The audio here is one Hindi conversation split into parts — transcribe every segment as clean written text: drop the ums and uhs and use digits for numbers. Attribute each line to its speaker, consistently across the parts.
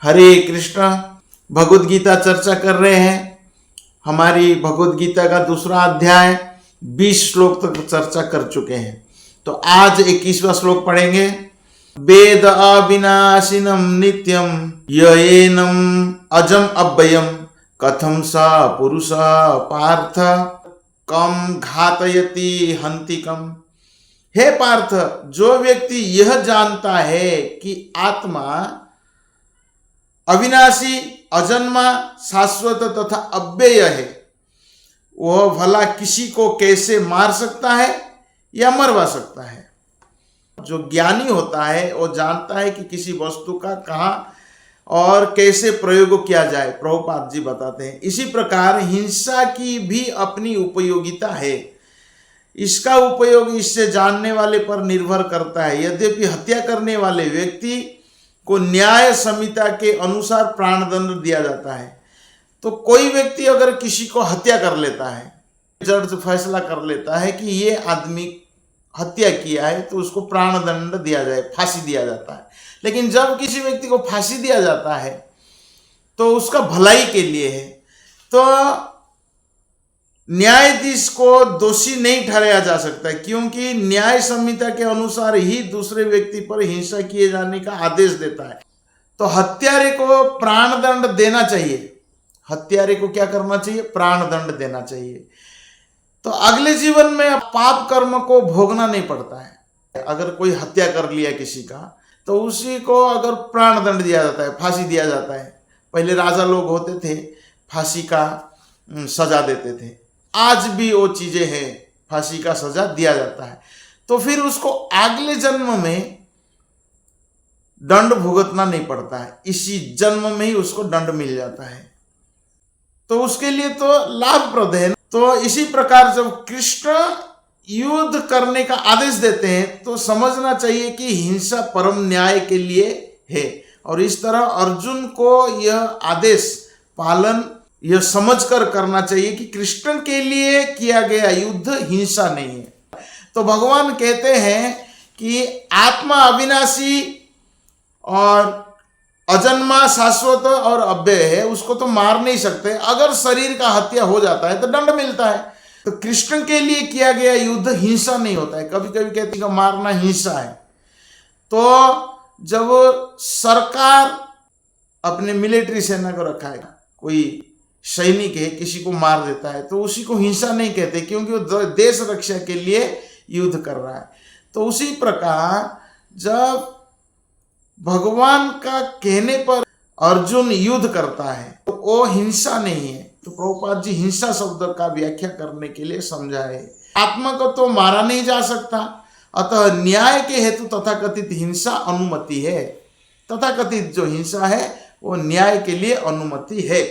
Speaker 1: हरे कृष्ण। भगवद गीता चर्चा कर रहे हैं। हमारी भगवद गीता का दूसरा अध्याय 20 श्लोक तक चर्चा कर चुके हैं। तो आज 21वां श्लोक पढ़ेंगे। वेद अविनाशिनम नित्यम येनम अजम अव्ययम कथम सा पुरुष पार्थ कम घातयति हंतिकम। हे पार्थ, जो व्यक्ति यह जानता है कि आत्मा अविनाशी, अजन्मा, शाश्वत तथा अव्यय है, वह भला किसी को कैसे मार सकता है या मरवा सकता है। जो ज्ञानी होता है वो जानता है कि किसी वस्तु का कहाँ और कैसे प्रयोग किया जाए। प्रभुपाद जी बताते हैं इसी प्रकार हिंसा की भी अपनी उपयोगिता है। इसका उपयोग इससे जानने वाले पर निर्भर करता है। यद्यपि हत्या करने वाले व्यक्ति को न्याय संहिता के अनुसार प्राणदंड दिया जाता है, तो कोई व्यक्ति अगर किसी को हत्या कर लेता है, जज फैसला कर लेता है कि ये आदमी हत्या किया है, तो उसको प्राणदंड दिया जाए, फांसी दिया जाता है। लेकिन जब किसी व्यक्ति को फांसी दिया जाता है तो उसका भलाई के लिए है, तो न्यायाधीश को दोषी नहीं ठहराया जा सकता, क्योंकि न्याय संहिता के अनुसार ही दूसरे व्यक्ति पर हिंसा किए जाने का आदेश देता है। तो हत्यारे को प्राणदंड देना चाहिए। हत्यारे को क्या करना चाहिए? प्राणदंड देना चाहिए। तो अगले जीवन में पाप कर्म को भोगना नहीं पड़ता है। अगर कोई हत्या कर लिया किसी का, तो उसी को अगर प्राणदंड दिया जाता है, फांसी दिया जाता है। पहले राजा लोग होते थे, फांसी का सजा देते थे। आज भी वो चीजें हैं, फांसी का सजा दिया जाता है। तो फिर उसको अगले जन्म में दंड भुगतना नहीं पड़ता है, इसी जन्म में ही उसको दंड मिल जाता है। तो उसके लिए तो लाभप्रद है। तो इसी प्रकार जब कृष्ण युद्ध करने का आदेश देते हैं तो समझना चाहिए कि हिंसा परम न्याय के लिए है। और इस तरह अर्जुन को यह आदेश पालन यह समझकर करना चाहिए कि कृष्ण के लिए किया गया युद्ध हिंसा नहीं है। तो भगवान कहते हैं कि आत्मा अविनाशी और अजन्मा, शाश्वत और अव्यय है, उसको तो मार नहीं सकते। अगर शरीर का हत्या हो जाता है तो दंड मिलता है। तो कृष्ण के लिए किया गया युद्ध हिंसा नहीं होता है। कभी कभी कहती है मारना हिंसा है। तो जब सरकार अपने मिलिट्री सेना को रखा है, कोई सैनिक है किसी को मार देता है, तो उसी को हिंसा नहीं कहते, क्योंकि वो देश रक्षा के लिए युद्ध कर रहा है। तो उसी प्रकार जब भगवान का कहने पर अर्जुन युद्ध करता है तो वो हिंसा नहीं है। तो प्रभुपाद जी हिंसा शब्द का व्याख्या करने के लिए समझाए। आत्मा को तो मारा नहीं जा सकता, अतः न्याय के हेतु तथाकथित हिंसा अनुमति है। तथाकथित जो हिंसा है वो न्याय के लिए अनुमति है।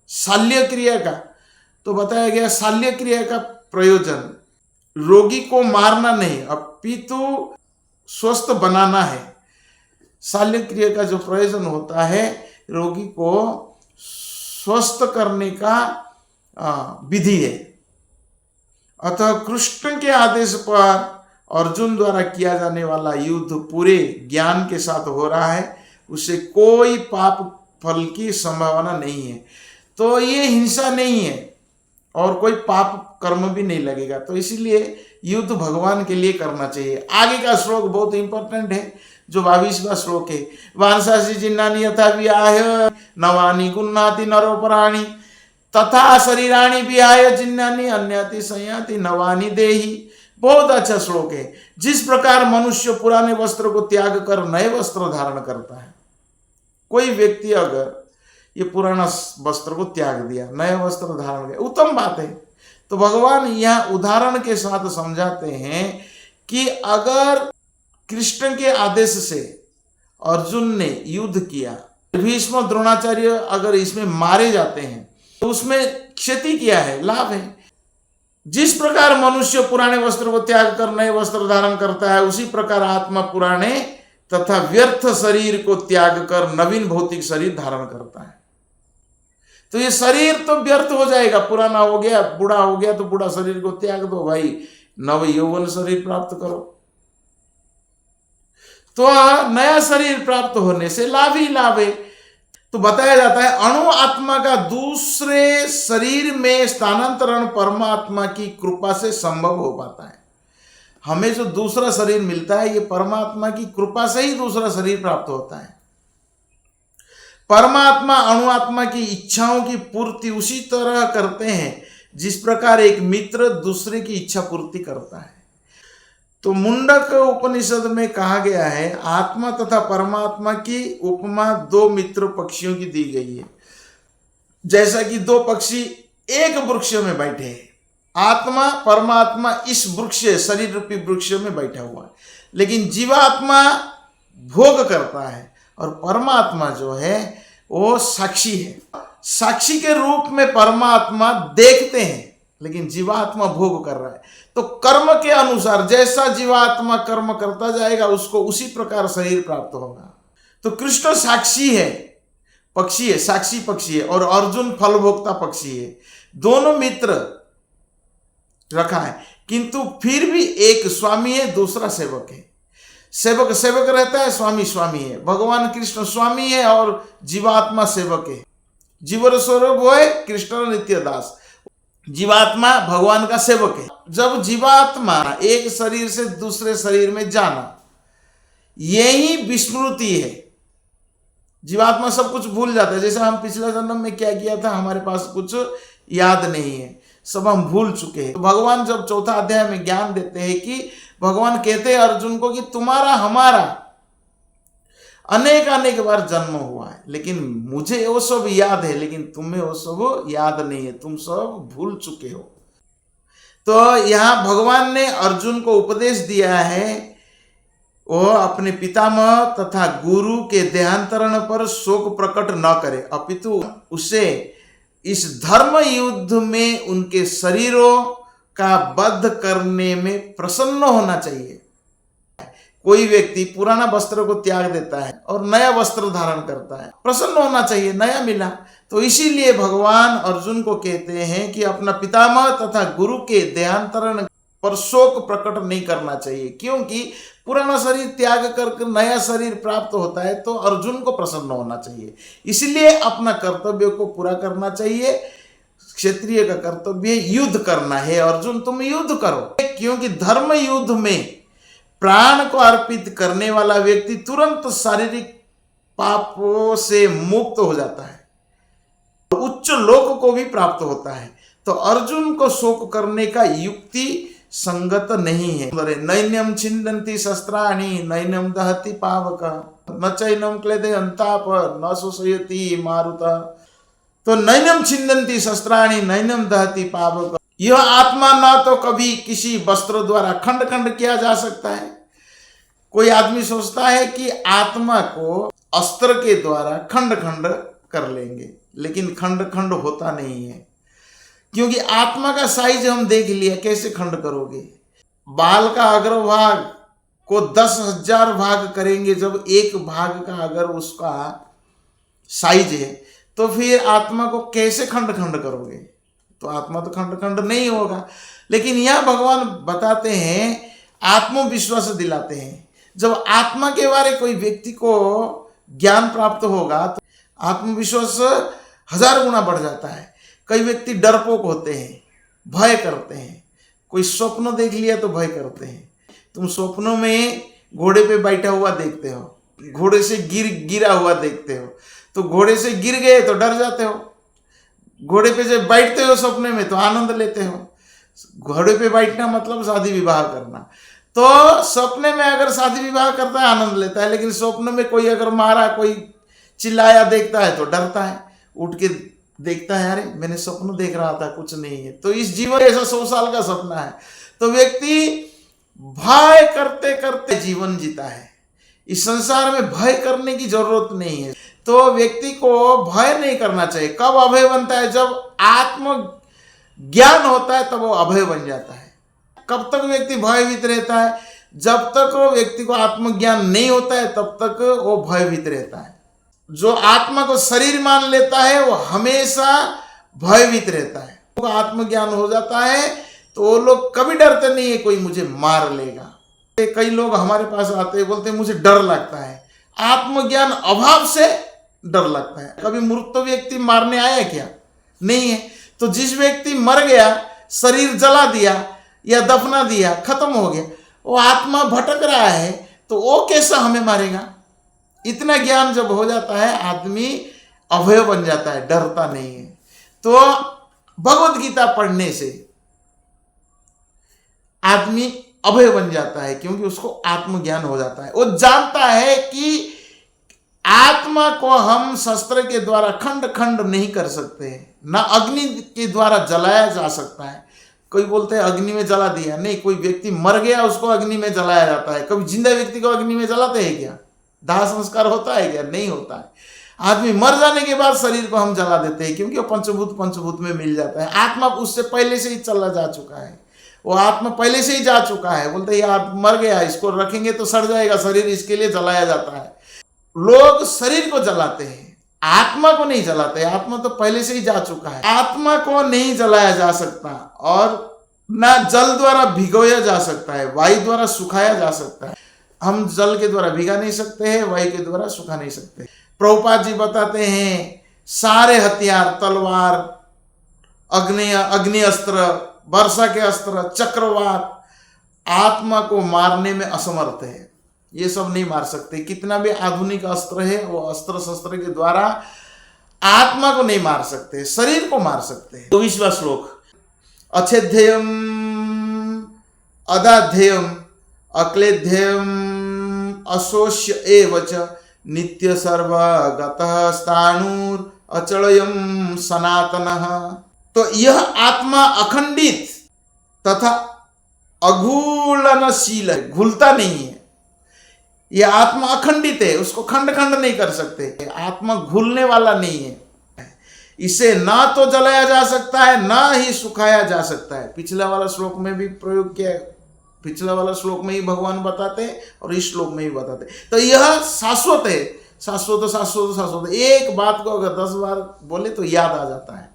Speaker 1: शल्य क्रिया का तो बताया गया, शल्य क्रिया का प्रयोजन रोगी को मारना नहीं अपितु स्वस्थ बनाना है। शल्य क्रिया का जो प्रयोजन होता है रोगी को स्वस्थ करने का विधि है। अतः कृष्ण के आदेश पर अर्जुन द्वारा किया जाने वाला युद्ध पूरे ज्ञान के साथ हो रहा है, उससे कोई पाप फल की संभावना नहीं है। तो ये हिंसा नहीं है और कोई पाप कर्म भी नहीं लगेगा। तो इसीलिए युद्ध भगवान के लिए करना चाहिए। आगे का श्लोक बहुत इंपॉर्टेंट है, जो 22वां श्लोक है। वांसासी जिन्नानि यथा विहाय नवानि गुन्नाति नरोपराणि तथा शरीराणि विहाय जिन्नानि अन्याति संयाति नवानि देहि। बहुत अच्छा श्लोक है। जिस प्रकार मनुष्य पुराने वस्त्र को त्याग कर नए वस्त्र धारण करता है, कोई व्यक्ति अगर ये पुराना वस्त्र को त्याग दिया, नए वस्त्र धारण किया, उत्तम बात है। तो भगवान यह उदाहरण के साथ समझाते हैं कि अगर कृष्ण के आदेश से अर्जुन ने युद्ध किया, भीष्म द्रोणाचार्य अगर इसमें मारे जाते हैं तो उसमें क्षति क्या है? लाभ है। जिस प्रकार मनुष्य पुराने वस्त्र को त्याग कर नए वस्त्र धारण करता है, उसी प्रकार आत्मा पुराने तथा व्यर्थ शरीर को त्याग कर नवीन भौतिक शरीर धारण करता है। तो ये शरीर तो व्यर्थ हो जाएगा, पुराना हो गया, बूढ़ा हो गया, तो बूढ़ा शरीर को त्याग दो भाई, नव यौवन शरीर प्राप्त करो। तो नया शरीर प्राप्त होने से लाभ ही लाभ है। तो बताया जाता है अणु आत्मा का दूसरे शरीर में स्थानांतरण परमात्मा की कृपा से संभव हो पाता है। हमें जो दूसरा शरीर मिलता है ये परमात्मा की कृपा से ही दूसरा शरीर प्राप्त होता है। परमात्मा अणु आत्मा की इच्छाओं की पूर्ति उसी तरह करते हैं जिस प्रकार एक मित्र दूसरे की इच्छा पूर्ति करता है। तो मुंडक उपनिषद में कहा गया है आत्मा तथा परमात्मा की उपमा दो मित्र पक्षियों की दी गई है। जैसा कि दो पक्षी एक वृक्ष में बैठे हैं, आत्मा परमात्मा इस वृक्ष शरीर रूपी वृक्ष में बैठा हुआ है, लेकिन जीवात्मा भोग करता है और परमात्मा जो है वो साक्षी है। साक्षी के रूप में परमात्मा देखते हैं, लेकिन जीवात्मा भोग कर रहा है। तो कर्म के अनुसार जैसा जीवात्मा कर्म करता जाएगा उसको उसी प्रकार शरीर प्राप्त होगा। तो कृष्ण साक्षी है, पक्षी है, साक्षी पक्षी है, और अर्जुन फलभोक्ता पक्षी है। दोनों मित्र रखा है, किंतु फिर भी एक स्वामी है, दूसरा सेवक है। सेवक सेवक रहता है, स्वामी स्वामी है। भगवान कृष्ण स्वामी है और जीवात्मा सेवक है। जीवर स्वरूप वो है कृष्ण नित्य दास, जीवात्मा भगवान का सेवक है। जब जीवात्मा एक शरीर से दूसरे शरीर में जाना, यही विस्मृति है। जीवात्मा सब कुछ भूल जाता है, जैसे हम पिछले जन्म में क्या किया था हमारे पास कुछ याद नहीं है, सब हम भूल चुके हैं। भगवान जब चौथा अध्याय में ज्ञान देते हैं कि भगवान कहते हैं अर्जुन को कि तुम्हारा हमारा अनेक अनेक बार जन्म हुआ है, लेकिन मुझे वो सब याद है, लेकिन तुम्हें वो सब याद नहीं है, तुम सब भूल चुके हो। तो यहाँ भगवान ने अर्जुन को उपदेश दिया है वो अपने पितामह तथा गुरु के देहांतरण पर शोक प्रकट न करे, अपितु उसे इस धर्म युद्ध में उनके शरीरों का वध करने में प्रसन्न होना चाहिए। कोई व्यक्ति पुराना वस्त्र को त्याग देता है और नया वस्त्र धारण करता है, प्रसन्न होना चाहिए, नया मिला। तो इसीलिए भगवान अर्जुन को कहते हैं कि अपना पितामह तथा गुरु के देहांतरण पर शोक प्रकट नहीं करना चाहिए, क्योंकि पुराना शरीर त्याग करके नया शरीर प्राप्त होता है तो अर्जुन को प्रसन्न होना चाहिए। इसलिए अपना कर्तव्य को पूरा करना चाहिए। क्षत्रिय का कर्तव्य युद्ध करना है। अर्जुन तुम युद्ध करो, क्योंकि धर्म युद्ध में प्राण को अर्पित करने वाला व्यक्ति तुरंत शारीरिक पापों से मुक्त हो जाता है, उच्च लोक को भी प्राप्त होता है। तो अर्जुन को शोक करने का युक्ति संगत नहीं है। नैन्यम छिन्दन्ति शस्त्राणि नैन्यम दहति पावक न चैनम क्लेदयन्ताप न शोषयति मारुतः। तो नैनम छिन्दन्ति शस्त्राणि नैनम दहति पावक, यह आत्मा न तो कभी किसी वस्त्र द्वारा खंड खंड किया जा सकता है। कोई आदमी सोचता है कि आत्मा को अस्त्र के द्वारा खंड खंड कर लेंगे, लेकिन खंड खंड होता नहीं है, क्योंकि आत्मा का साइज हम देख लिया, कैसे खंड करोगे? बाल का अग्रभाग को 10,000 भाग करेंगे, जब एक भाग का अगर उसका साइज है तो फिर आत्मा को कैसे खंड खंड करोगे? तो आत्मा तो खंड खंड नहीं होगा। लेकिन यह भगवान बताते हैं, आत्मविश्वास दिलाते हैं। जब आत्मा के बारे कोई व्यक्ति को ज्ञान प्राप्त होगा तो आत्मविश्वास 1000 गुना बढ़ जाता है। कई व्यक्ति डरपोक होते हैं, भय करते हैं। कोई स्वप्न देख लिया तो भय करते हैं। तुम स्वप्नों में घोड़े पे बैठा हुआ देखते हो, घोड़े से गिरा हुआ देखते हो, तो घोड़े से गिर गए तो डर जाते हो। घोड़े पे जब बैठते हो सपने में तो आनंद लेते हो। घोड़े पे बैठना मतलब शादी विवाह करना। तो सपने में अगर शादी विवाह करता है आनंद लेता है, लेकिन स्वप्न में कोई अगर मारा, कोई चिल्लाया देखता है तो डरता है, उठ के देखता है, अरे मैंने स्वप्न देख रहा था, कुछ नहीं है। तो इस जीवन ऐसा 100 साल का सपना है। तो व्यक्ति भय करते करते जीवन जीता है। इस संसार में भय करने की जरूरत नहीं है। तो व्यक्ति को भय नहीं करना चाहिए। कब अभय बनता है? जब आत्म ज्ञान होता है तब वो अभय बन जाता है। कब तक व्यक्ति भयभीत रहता है? जब तक वो व्यक्ति को आत्मज्ञान नहीं होता है तब तक वो भयभीत रहता है। जो आत्मा को शरीर मान लेता है वो हमेशा भयभीत रहता है। तो आत्मज्ञान हो जाता है तो वो लोग कभी डरते नहीं है कोई मुझे मार लेगा। कई लोग हमारे पास आते हैं, बोलते हैं मुझे डर लगता है। आत्मज्ञान अभाव से डर लगता है। कभी मृत तो व्यक्ति मारने आया क्या? नहीं है। तो जिस व्यक्ति मर गया, शरीर जला दिया या दफना दिया, खत्म हो गया, वो आत्मा भटक रहा है, तो वो कैसा हमें मारेगा? इतना ज्ञान जब हो जाता है, आदमी अभय बन जाता है, डरता नहीं है। तो भगवत गीता पढ़ने से आदमी अभय बन जाता है, क्योंकि उसको आत्मज्ञान हो जाता है। वो जानता है कि आत्मा को हम शस्त्र के द्वारा खंड खंड नहीं कर सकते, ना अग्नि के द्वारा जलाया जा सकता है। कोई बोलते हैं अग्नि में जला दिया, नहीं, कोई व्यक्ति मर गया उसको अग्नि में जलाया जाता है। कभी जिंदा व्यक्ति को अग्नि में जलाते हैं क्या? दाह संस्कार होता है क्या? नहीं होता है। आदमी मर जाने के बाद शरीर को हम जला देते हैं, क्योंकि वो पंचभूत में मिल जाता है। आत्मा उससे पहले से ही चला जा चुका है, वो आत्मा पहले से ही जा चुका है। बोलते हैं यार मर गया, इसको रखेंगे तो सड़ जाएगा शरीर, इसके लिए जलाया जाता है। लोग शरीर को जलाते हैं, आत्मा को नहीं जलाते। आत्मा तो पहले से ही जा चुका है। आत्मा को नहीं जलाया जा सकता, और ना जल द्वारा भिगोया जा सकता है, वायु द्वारा सुखाया जा सकता है। हम जल के द्वारा भिगा नहीं सकते हैं, वायु के द्वारा सुखा नहीं सकते। प्रभुपाद जी बताते हैं सारे हथियार, तलवार, अग्नि अस्त्र, वर्षा के अस्त्र, चक्रवात आत्मा को मारने में असमर्थ है। ये सब नहीं मार सकते। कितना भी आधुनिक अस्त्र है, वो अस्त्र शस्त्र के द्वारा आत्मा को नहीं मार सकते, शरीर को मार सकते हैं। 24वां श्लोक, अच्छेध्ययम अदाध्ययम अक्लेध्ययम अशोष्य एवच नित्य सर्वगतः स्थाणुर अचलयम सनातनः। तो यह आत्मा अखंडित तथा अघूलनशील है, घुलता नहीं है। यह आत्मा अखंडित है, उसको खंड खंड नहीं कर सकते। आत्मा घुलने वाला नहीं है। इसे ना तो जलाया जा सकता है, ना ही सुखाया जा सकता है। पिछला वाला श्लोक में भी प्रयोग किया है, पिछला वाला श्लोक में ही भगवान बताते हैं और इस श्लोक में ही बताते। तो यह शाश्वत है, शाश्वत शाश्वत शाश्वत। एक बात को अगर 10 बार बोले तो याद आ जाता है।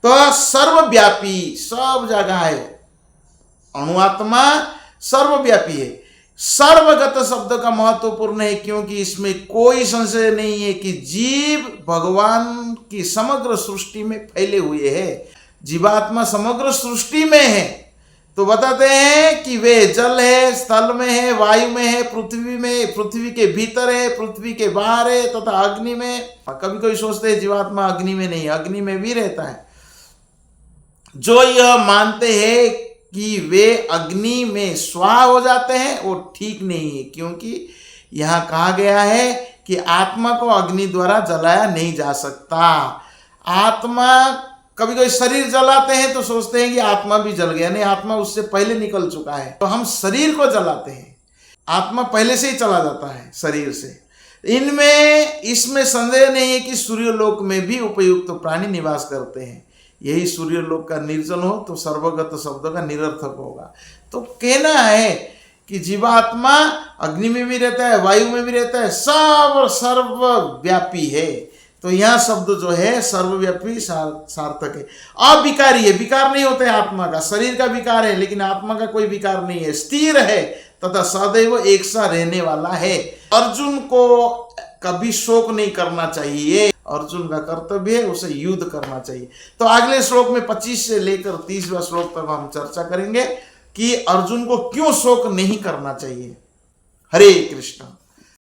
Speaker 1: तो सर्वव्यापी, सब जगह है। अणुआत्मा सर्वव्यापी है। सर्वगत शब्द का महत्वपूर्ण है, क्योंकि इसमें कोई संशय नहीं है कि जीव भगवान की समग्र सृष्टि में फैले हुए हैं। जीवात्मा समग्र सृष्टि में है। तो बताते हैं कि वे जल है, स्थल में है, वायु में है, पृथ्वी में, पृथ्वी के भीतर है, पृथ्वी के बाहर है, तथा अग्नि में। कभी कभी सोचते हैं जीवात्मा अग्नि में नहीं, अग्नि में भी रहता है। जो यह मानते हैं कि वे अग्नि में स्वाहा हो जाते हैं, वो ठीक नहीं है, क्योंकि यहां कहा गया है कि आत्मा को अग्नि द्वारा जलाया नहीं जा सकता। आत्मा, कभी कभी शरीर जलाते हैं तो सोचते हैं कि आत्मा भी जल गया, नहीं, आत्मा उससे पहले निकल चुका है। तो हम शरीर को जलाते हैं, आत्मा पहले से ही चला जाता है शरीर से। इसमें संदेह नहीं है कि सूर्यलोक में भी उपयुक्त प्राणी निवास करते हैं। यही सूर्यलोक का निर्जन हो तो सर्वगत शब्द का निरर्थक होगा। तो कहना है कि जीवात्मा अग्नि में भी रहता है, वायु में भी रहता है, सब सर्वव्यापी है। तो यहाँ शब्द जो है सर्वव्यापी सार्थक है। अविकारी है, विकार नहीं होता है आत्मा का। शरीर का विकार है, लेकिन आत्मा का कोई विकार नहीं है। स्थिर है तथा सदैव एक सा रहने वाला है। अर्जुन को कभी शोक नहीं करना चाहिए। अर्जुन का कर्तव्य है उसे युद्ध करना चाहिए। तो अगले श्लोक में 25 से लेकर 30वां श्लोक तक हम चर्चा करेंगे कि अर्जुन को क्यों शोक नहीं करना चाहिए। हरे कृष्ण।